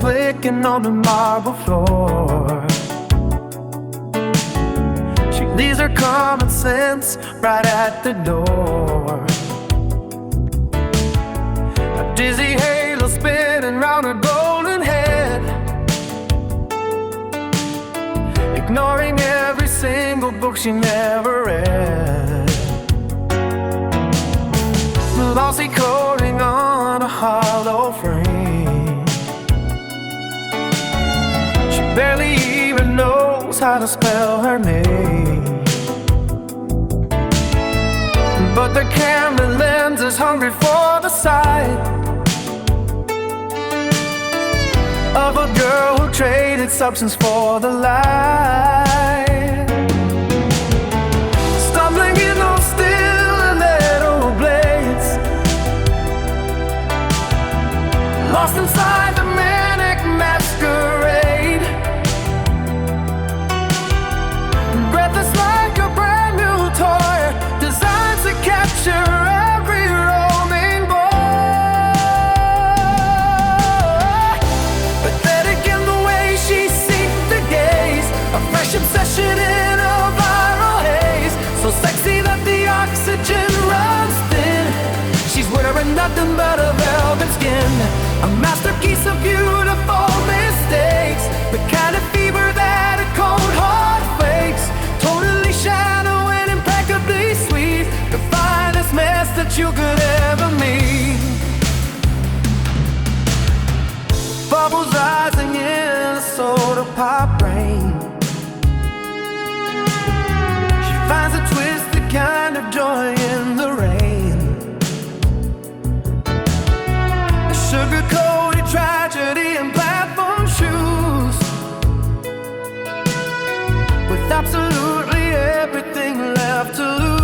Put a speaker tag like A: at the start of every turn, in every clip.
A: flicking on the marble floor. She leaves her common sense right at the door. A dizzy halo spinning round her golden head, ignoring every single book she never read. Glossy coating on a hollow frame. She barely even knows how to spell her name. But the camera lens is hungry for the sight of a girl who traded substance for the light. Stumbling in those stiletto blades, lost inside the manic masquerade, breathless like a brand new toy, designed to capture every roaming boy. Pathetic in the way she seeks to gaze, a fresh obsession in a viral haze, so sexy that the oxygen runs thin. She's wearing nothing but a velvet skin, a masterpiece of beautiful mistakes, the kind of fever that a cold heart fakes. Totally shallow and impeccably sweet, the finest mess that you could ever meet. Bubbles rising in a soda pop rain. She finds a twisted kind of joy in the rain. A sugar-coated tragedy in platform shoes, with absolutely everything left to lose.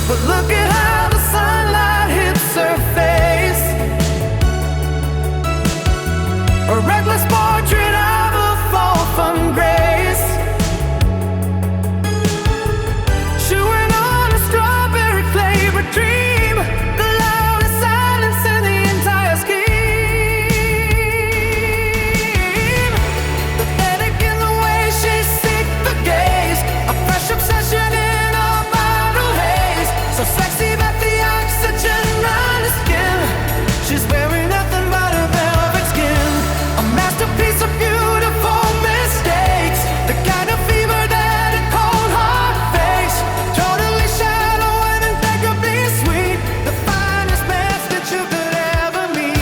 A: But look at how the sunlight hits her face, a reckless portrait of a fall from grace, chewing on a strawberry flavored dream, the loudest silence in the entire scheme. Pathetic in the way she seeks the gaze, a fresh obsession in a viral haze, so sexy that the oxygen runs her skin. She's wearing nothing but a velvet skin, a masterpiece of beautiful mistakes, the kind of fever that a cold heart fakes. Totally shallow and impeccably sweet, the finest mess that you could ever meet.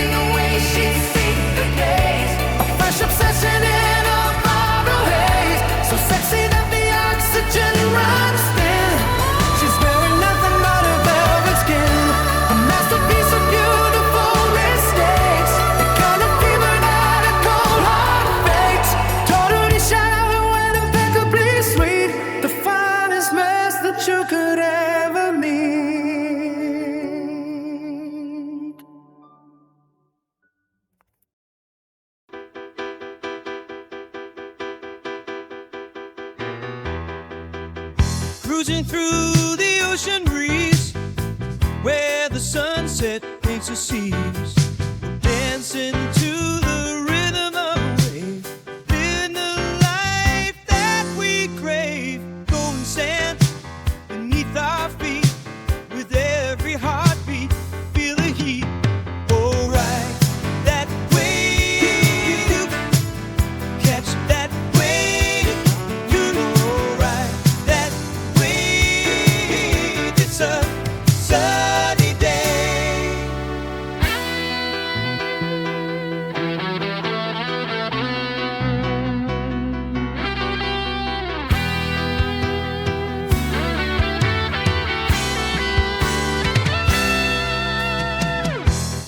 A: In the way she seeks the gaze, a fresh obsession in a viral haze, so sexy that the oxygen runs thin. She's wearing nothing but a velvet skin, a masterpiece of beautiful mistakes, the kind of fever that a cold heart fakes. Totally shallow and impeccably sweet, the finest mess that you could ever meet.
B: Cruising through the ocean breeze, where the sunset paints the seas, dancing to the rhythm of a wave, living the life that we crave, golden sand beneath our feet, with every heartbeat, feel the heat. Oh, ride that wave, catch that wave, you know, ride that wave. It's a sunny day.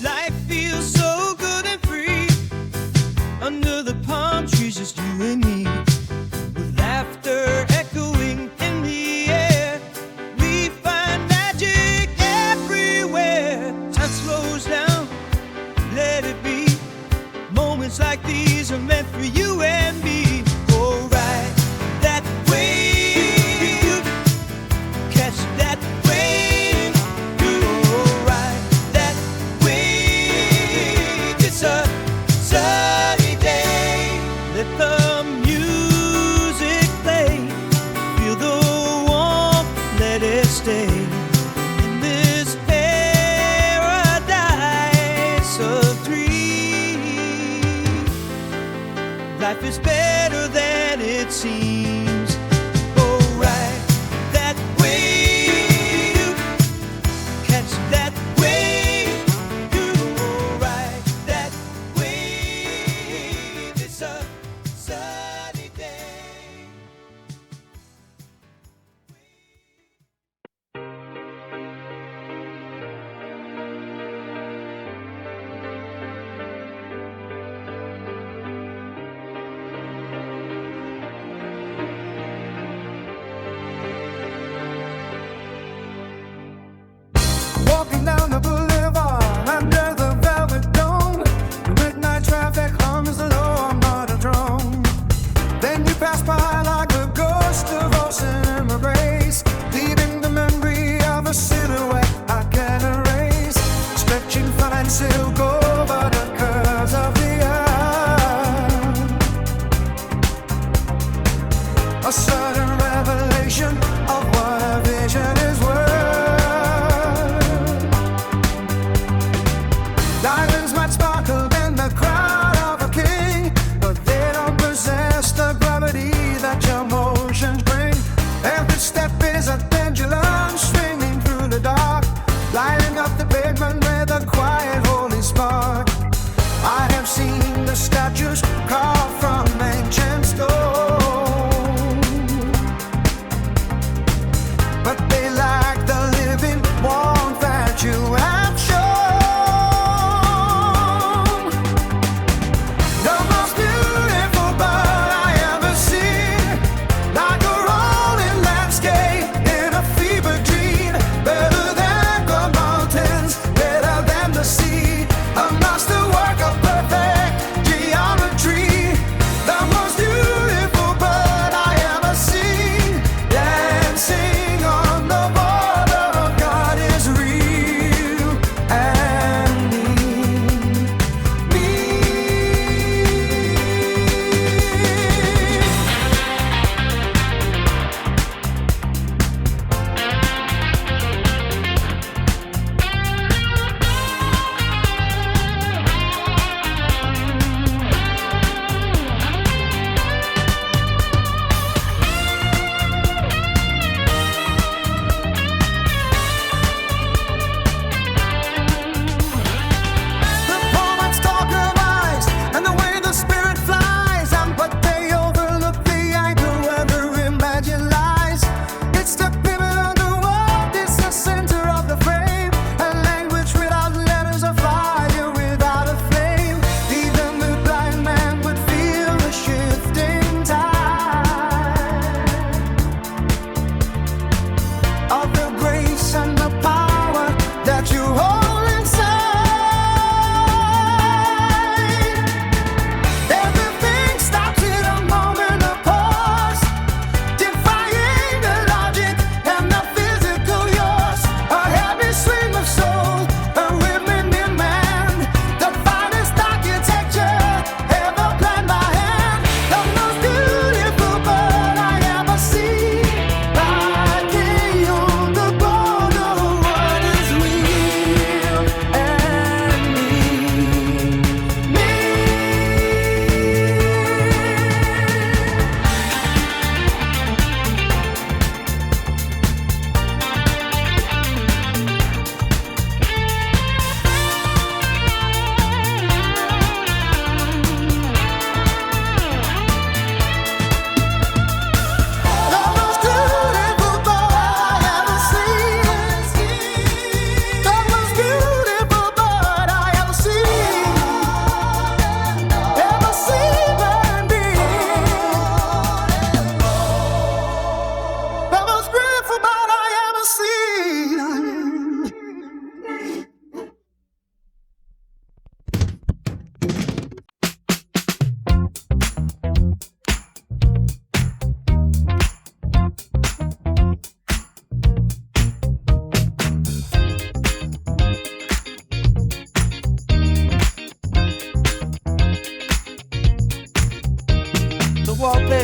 B: Life feels so good and free under the palm trees, just you and me, with laughter echoing in the air. We find magic everywhere. Time slows down, let it be. Moments like these are meant for you and me. Oh, ride that wave, catch that wave. You ride that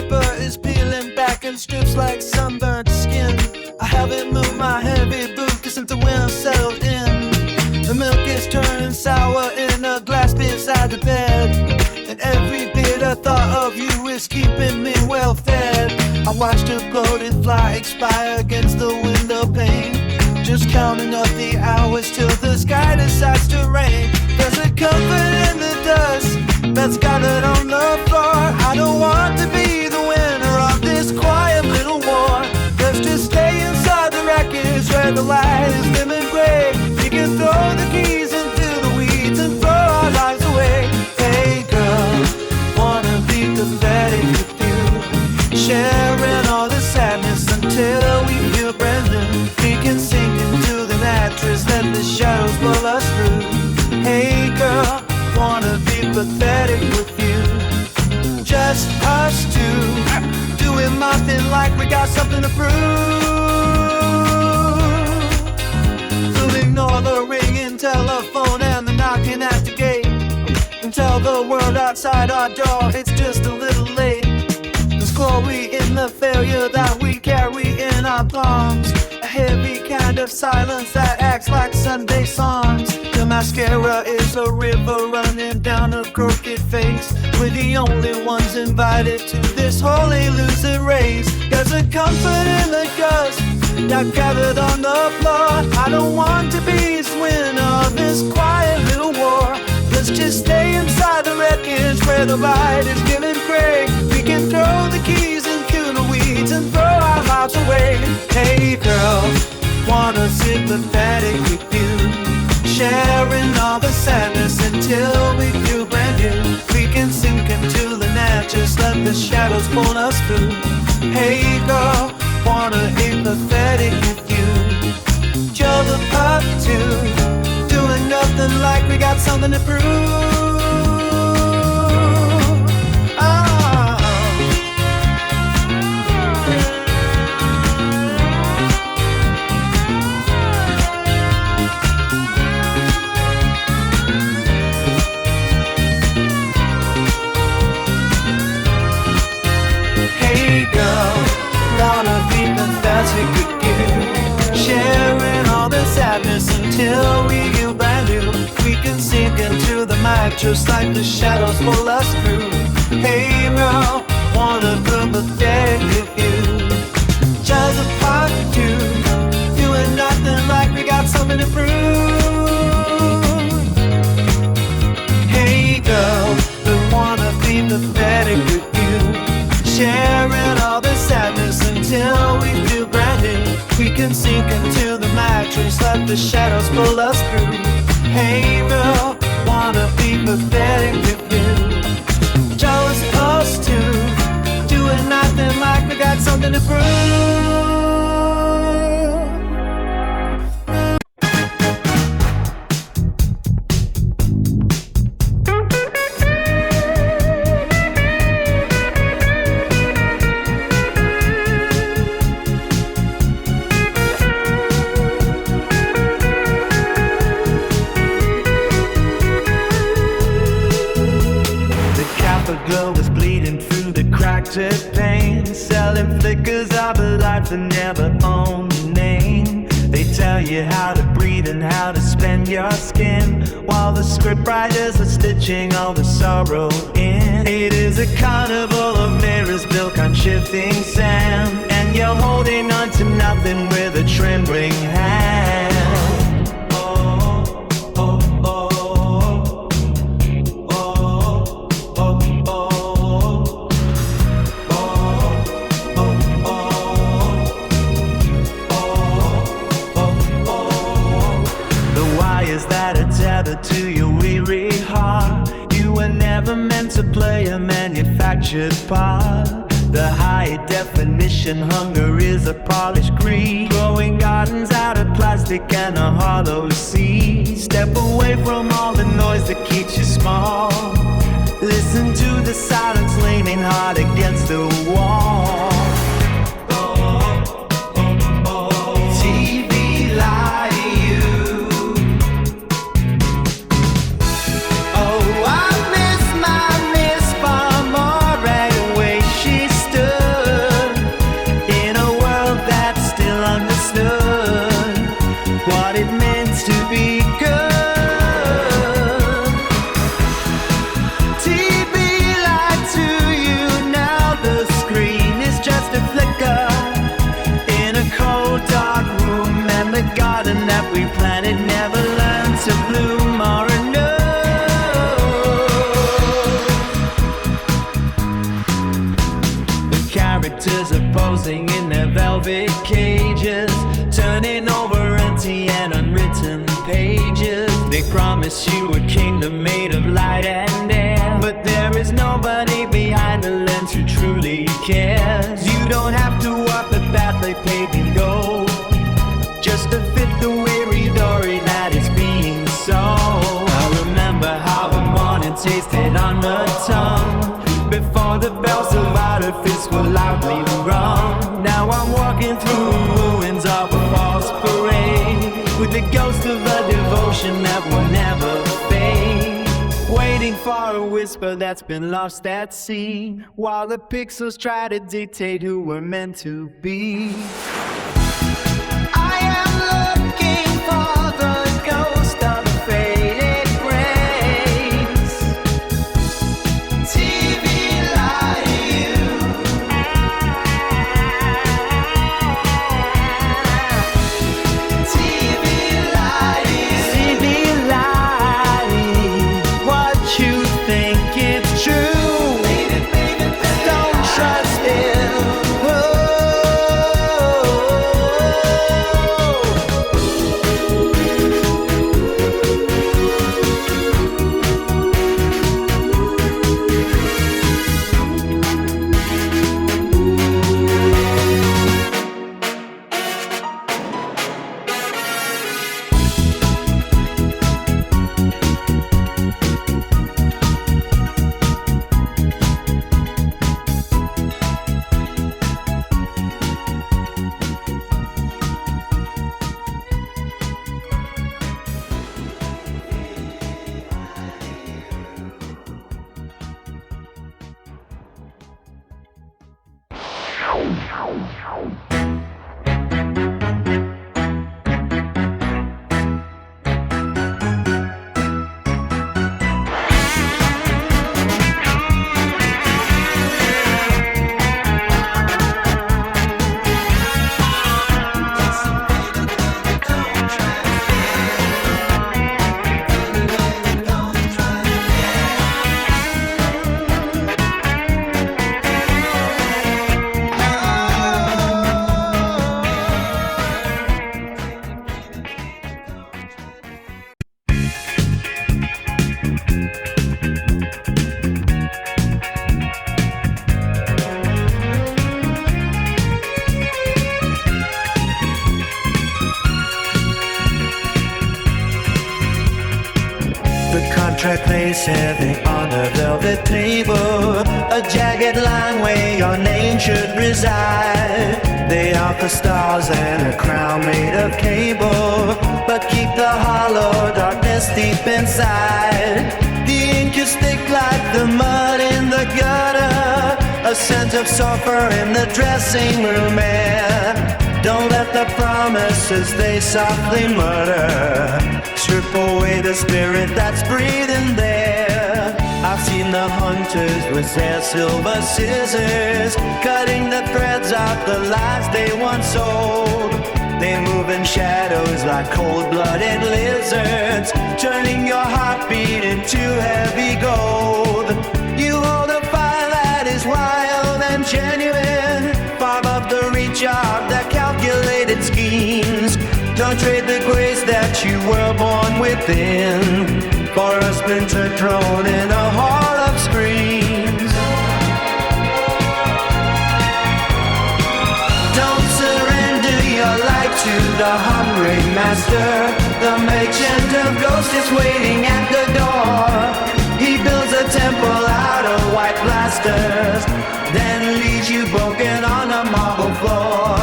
B: paper is peeling back in strips like sunburnt skin. I haven't moved my heavy boot since the wind settled in. The milk is turning sour in a glass beside the bed, and every bit of thought of you is keeping me well fed. I watched a bloated fly expire against the window pane, just counting up the hours till the sky decides to rain. There's a comfort in the dust that's gathered on the floor. I don't want to be the winner of this quiet little war. Let's just stay inside the wreckage where the light is dimming gray. We can throw the keys into the weeds and throw our lives away. Hey girl, wanna be pathetic with you, sharing all the sadness until we feel brand new. We can sink into the mattress, let the shadows pull us through. Hey girl, wanna be pathetic with you, just us two, doing my thing like we got something to prove. So ignore the ringing telephone and the knocking at the gate, and tell the world outside our door it's just a little late. There's glory in the failure that we carry in our palms, a heavy kind of silence that acts like Sunday songs. The mascara is a river running down a crooked face. We're the only ones invited to this holy lucid race. There's a comfort in the dust that gathered on the floor. I don't want to be the winner of this quiet little war. Let's just stay inside the wreckage where the light is giving gray. We can throw the keys into the weeds and throw our lives away. Hey girl, wanna sympathetic with you, sharing all the sadness until we feel brand new. We can sink into the night, just let the shadows pull us through. Hey girl, wanna be pathetic with you, you're the part two, doing nothing like we got something to prove. With you, sharing all the sadness until we feel brand new. We can sink into the mic just like the shadows pull us through. Hey girl, wanna be pathetic with you, just a part two, doing nothing like we got something to prove. Hey girl, we wanna be pathetic with you, sharing all the sadness until we feel brand new. We can sink into the mattress, let the shadows pull us through. Hey girl, wanna be pathetic with you, just us two, doing nothing like we got something to prove. Pain, selling flickers of a life that never owned a name. They tell you how to breathe and how to spend your skin, while the script writers are stitching all the sorrow in. It is a carnival of mirrors built on shifting sand, and you're holding on to nothing with a trembling hand. To your weary heart, you were never meant to play a manufactured part. The high definition hunger is a polished greed, growing gardens out of plastic and a hollow sea. Step away from all the noise that keeps you small. Listen to the silence leaning hard against the wall. Stood closing in their velvet cages, turning over empty and unwritten pages. They promise you a kingdom made of light and air, but there is nobody behind the lens who truly cares. You don't have to walk the path they paved in gold, just to fit the weary dory that is being sold. I remember how the morning tasted on the tongue, before the bells of artifice were loudly rung. Now I'm walking through ruins of a false parade, with the ghost of a devotion that will never fade, waiting for a whisper that's been lost at sea, while the pixels try to dictate who we're meant to be. I am looking for the ghost of faded grace. TV lie to you. TV lie to you. TV lie. What you think it's true. Baby, baby, baby, don't trust it.
C: contract lace heavy on a velvet table, a jagged line where your name should reside. They offer stars and a crown made of cable, but keep the hollow darkness deep inside. The ink is thick like the mud in the gutter, a scent of sulfur in the dressing room air. Don't let the promises they softly mutter strip away the spirit that's breathing there. I've seen the hunters with their silver scissors cutting the threads out the lies they once sold. They move in shadows like cold-blooded lizards, turning your heartbeat into heavy gold. You hold a fire that is wild and genuine, far above the reach of their calculated schemes. Don't trade the grace that you were born within for a splinter thrown in a hall of screams. Don't surrender your life to the hungry master. The merchant of ghosts is waiting at the door. He builds a temple out of white plasters, then leaves you broken on a marble floor.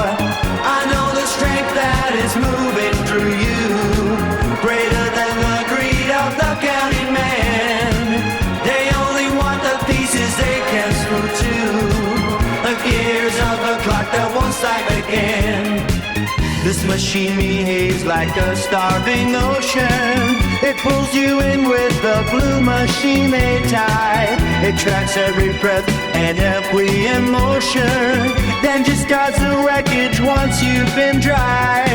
C: I know the strength that is moving through you, greater than the greed of the counting men. They only want the pieces they can screw to, the gears of a clock that won't stop again. This machine behaves like a starving ocean. It pulls you in with the glue machine they tie. It tracks every breath and every emotion, then discards the wreckage once you've been dry.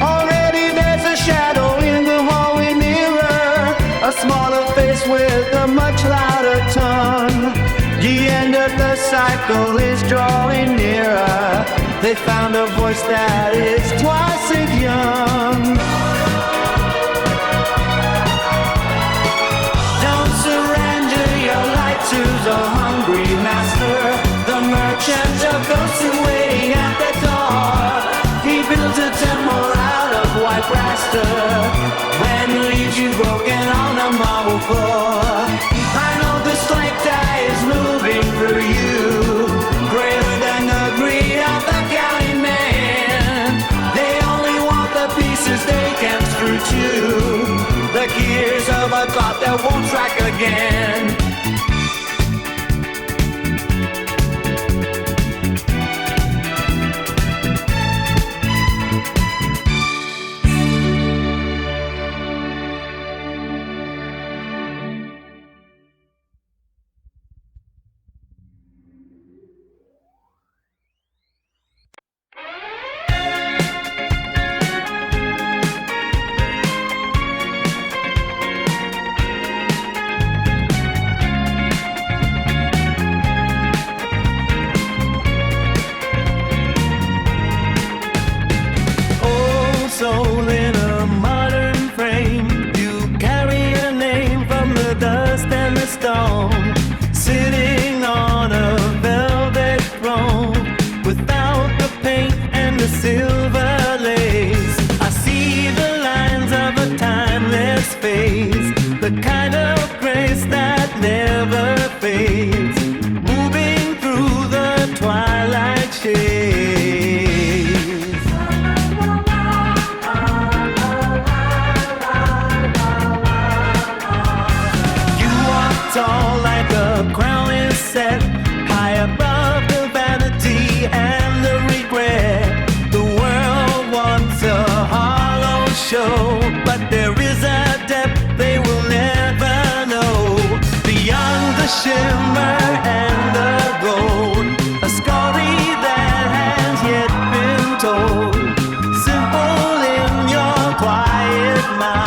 C: Already there's a shadow in the hallway mirror, a smaller face with a much louder tongue. The end of the cycle is drawing nearer. They found a voice that is twice as young. Don't surrender your light to the hungry master, the merchant of ghosts waiting at the door. He builds a temple out of white plaster, when he leaves you broken on a marble floor. I know the strength that is moving through you, greater than the greed of the counting man. They only want the pieces they can screw to, the gears of a clock that won't strike again. Soul in a modern frame, you carry a name from the dust and the stone, sitting on a velvet throne, without the paint and the silver lace. I see the lines of a timeless face, the kind of grace that never fades, moving through the twilight shades. Tall like a crown is set high above the vanity and the regret. The world wants a hollow show, but there is a depth they will never know. Beyond the shimmer and the gold, a story that has yet been told, simple in your quiet mind.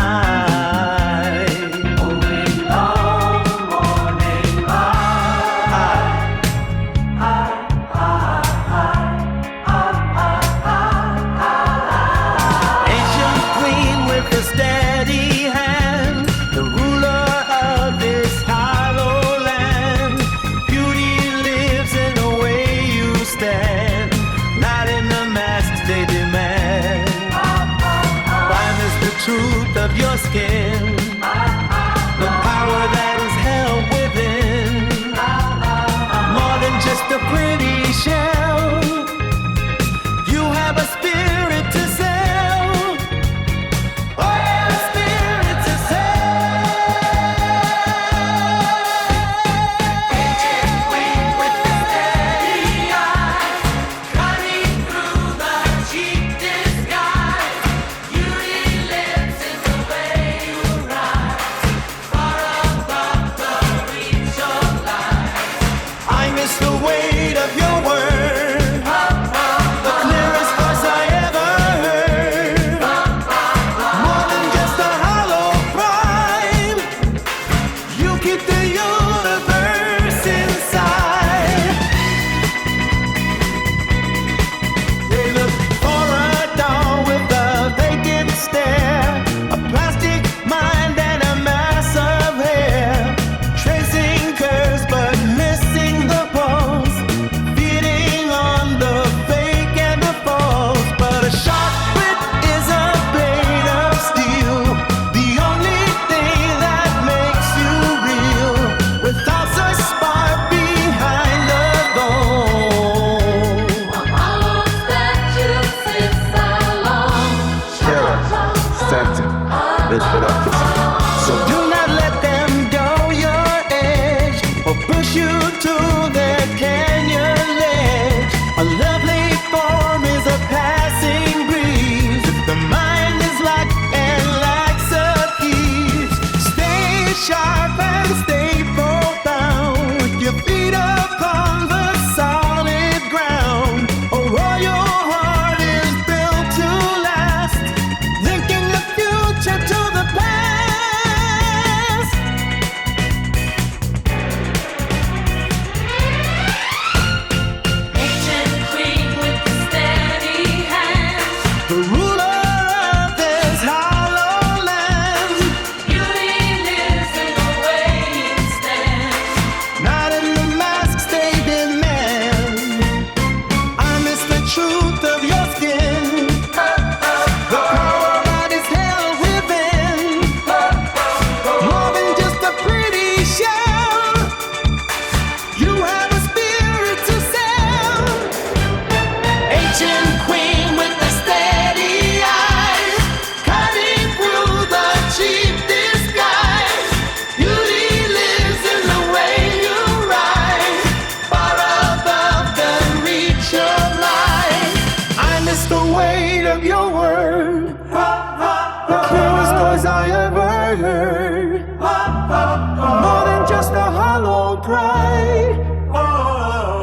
A: upright.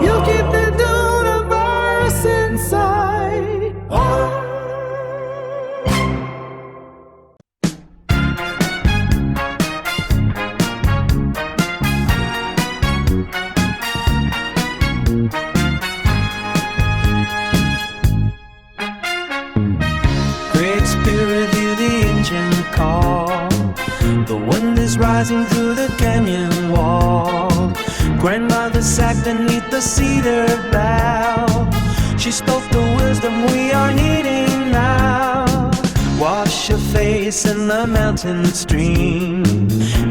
A: You keep the universe inside.
C: Great Spirit, hear the engine call. The wind is rising through the canyon wall. Grandmother sat beneath the cedar bough. She spoke the wisdom we are needing now. Wash your face in the mountain stream.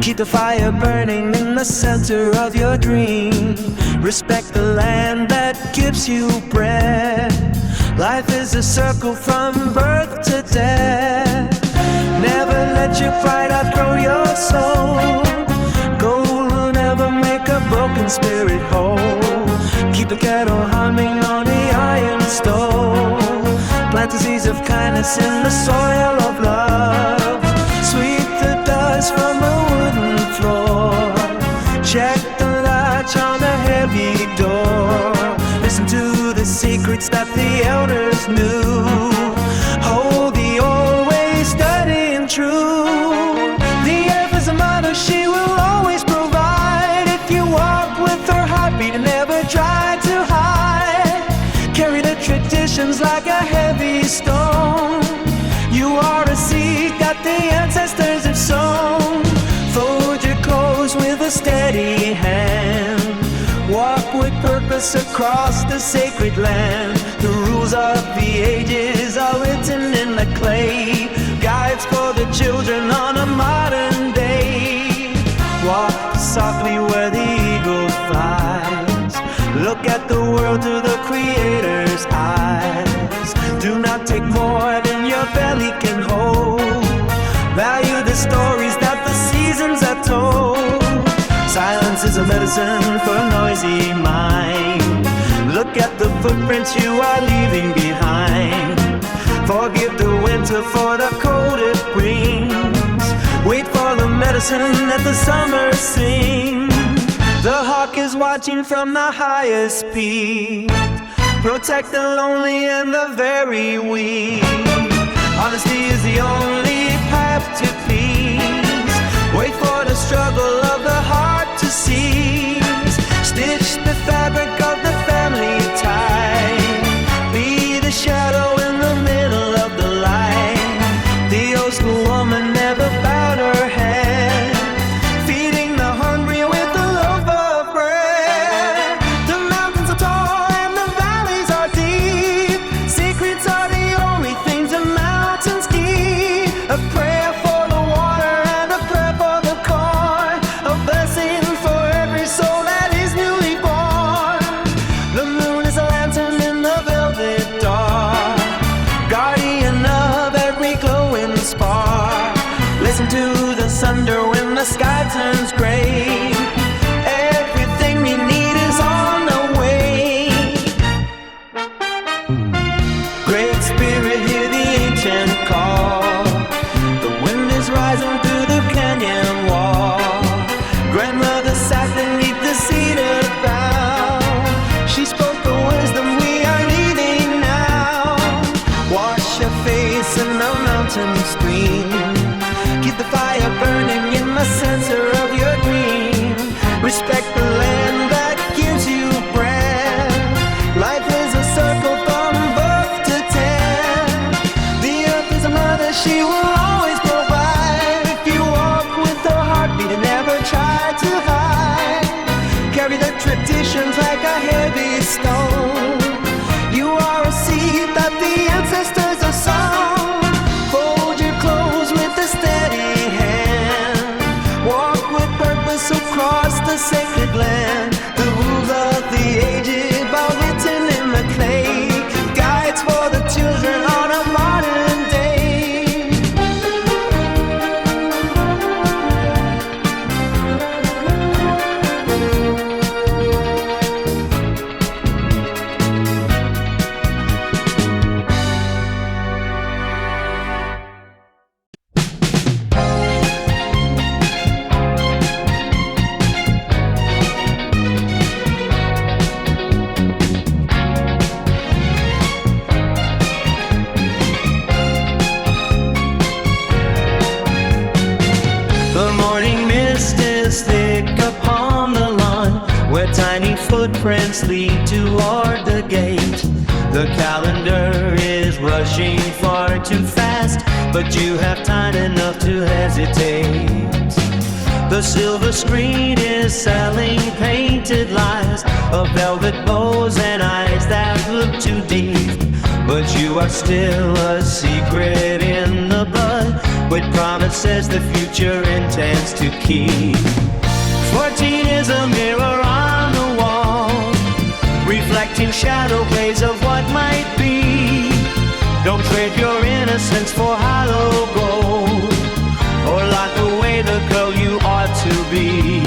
C: Keep the fire burning in the center of your dream. Respect the land that gives you bread. Life is a circle from birth to death. Never let your pride outgrow your soul. Gold will never make a broken spirit whole. Keep the kettle humming on the iron stove. Plant the seeds of kindness in the soil of love. Sweep the dust from a wooden floor. Check the latch on the heavy door. Listen to the secrets that the elders knew. Hold the old ways steady and true. The earth is a mother, she will always provide. If you walk with her heartbeat and never try to hide, carry the traditions like a heavy stone. You are a seed that the ancestors have sown. Fold your clothes with a steady hand. Walk with purpose across the sacred land. The rules of the ages are written in the clay. Guides for the children on a modern day. Walk softly where the eagle flies. Look at the world through the Creator's eyes. Do not take more than your belly can hold. Value the stories that the seasons have told. Silence is a medicine for a noisy mind. Look at the footprints you are leaving behind. Forgive the winter for the cold it brings. Wait for the medicine that the summer sings. The hawk is watching from the highest peak. Protect the lonely and the very weak. Honesty is the only path to peace. Wait for the struggle of the heart to cease. Stitch the fabric of the family tie. Be the shadow in the middle of the light. The old school woman never bowed her head, feeding the hungry with the loaf of bread. The mountains are tall and the valleys are deep. Secrets are the only things the mountains keep. A prayer for the water and a prayer for the corn. A blessing for every soul that is newly born. The moon is a lantern in the velvet dark, guardian of every glowing spark. Listen to the thunder when the sky turns gray. Everything we need is on the way. Great Spirit, hear the ancient call. The wind is rising through the canyon wall. Grandmother sat beneath the cedar bough. She spoke the wisdom we are needing now. Wash your face in the mountain stream. Keep the fire burning in the center of your dream. Respect the land that gives you bread. Life is a circle from birth to death. The earth is a mother, she will always provide. If you walk with her heartbeat and never try to hide, carry the traditions like a heavy stone. You are a seed that the ancestors have sown. Fold your clothes with a steady hand. Walk with purpose across the sacred footprints lead toward the gate. The calendar is rushing far too fast, but you have time enough to hesitate. The silver screen is selling painted lies of velvet bows and eyes that look too deep. But you are still a secret in the bud, with promises the future intends to keep. 14 is a mirror on the wall, reflecting shadow plays of what might be. Don't trade your innocence for hollow gold, or lock away the girl you ought to be.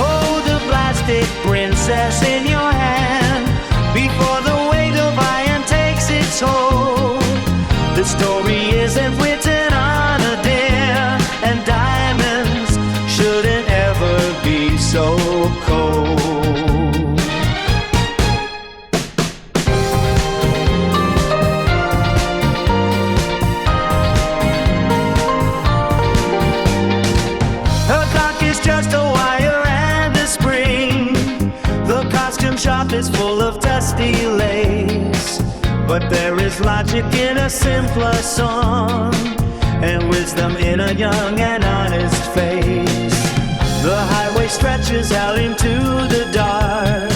C: Hold the plastic princess in your hand before the weight of iron takes its hold. The story isn't written on a dare, and diamonds shouldn't ever be so cold. Just a wire and a spring. The costume shop is full of dusty lace, but there is logic in a simpler song, and wisdom in a young and honest face. The highway stretches out into the dark.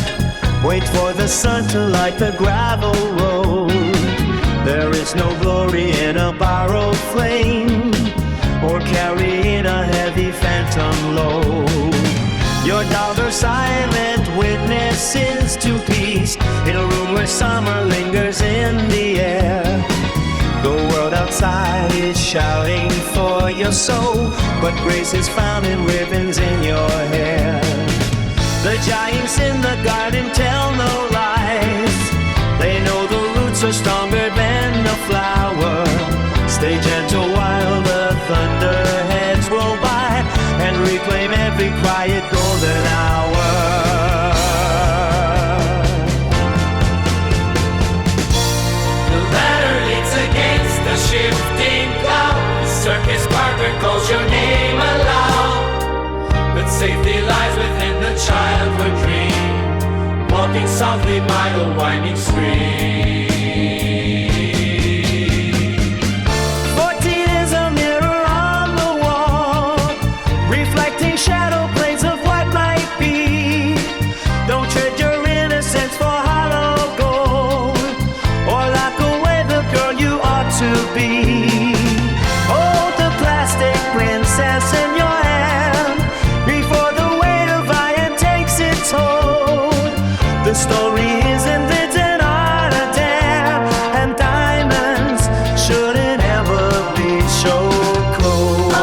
C: Wait for the sun to light the gravel road. There is no glory in a borrowed flame, or carrying a heavy phantom load. Your dollar silent witnesses to peace in a room where summer lingers in the air. The world outside is shouting for your soul, but grace is found in ribbons in your hair. The giants in the garden tell no lies. They know the roots are stronger than the flower. Stay gentle while the thunderheads roll by, and reclaim every quiet golden hour.
A: The ladder leans against the shifting cloud. The circus barber calls your name aloud, but safety lies within the childhood dream, walking softly by the winding stream.
C: Shadow plays of what might be. Don't trade your innocence for hollow gold, or lock away the girl you ought to be. Hold the plastic princess in your hand before the weight of iron takes its hold. The story isn't written on a dare, and diamonds shouldn't ever be so cold.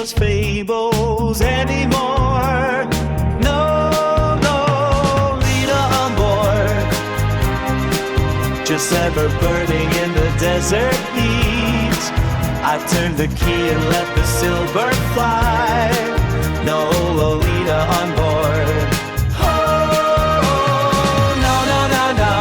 C: 'Cause fables anymore. No just ever burning in the desert heat. I turned the key and let the silver fly. No Lolita on board. Oh, no, no, no, no.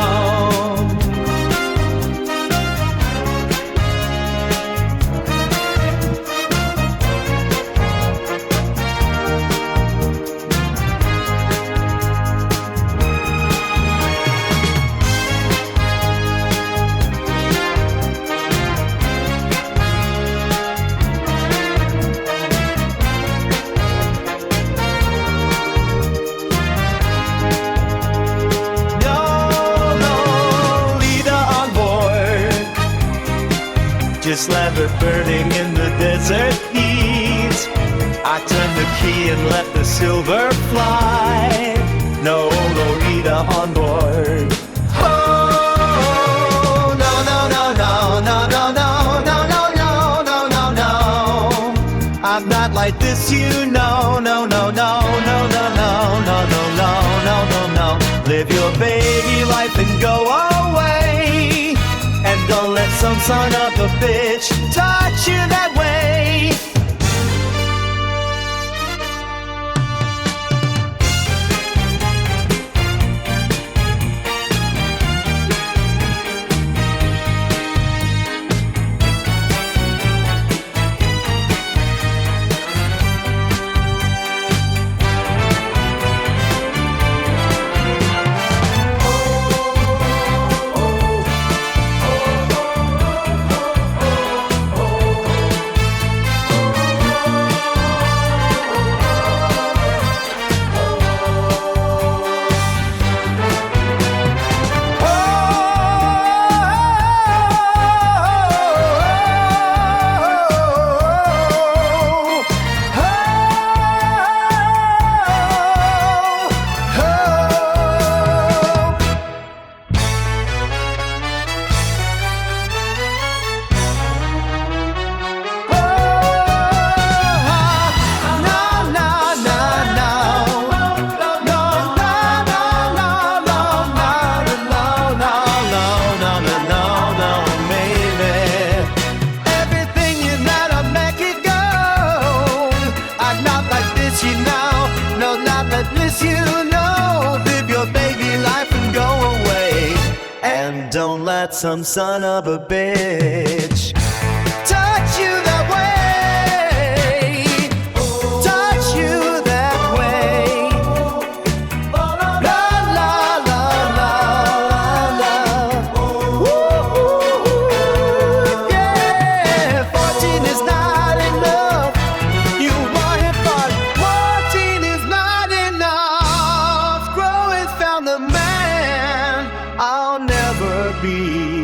C: Just lava burning in the desert heat. I turned the key and let the silver fly. No Lolita on board. Oh, no, no, no, no, no, no, no, no, no, no, no, no, no. I'm not like this, you know. No, no, no, no, no, no, no, no, no, no, no, no. Live your baby life and go away. And don't let some son of a bitch touch you that way. Don't let some son of a bitch touch you that way. Touch you that way. La la la la la. Ooh, yeah. 14 is not enough. You want it, but 14 is not enough. Growing found the man I'll never be.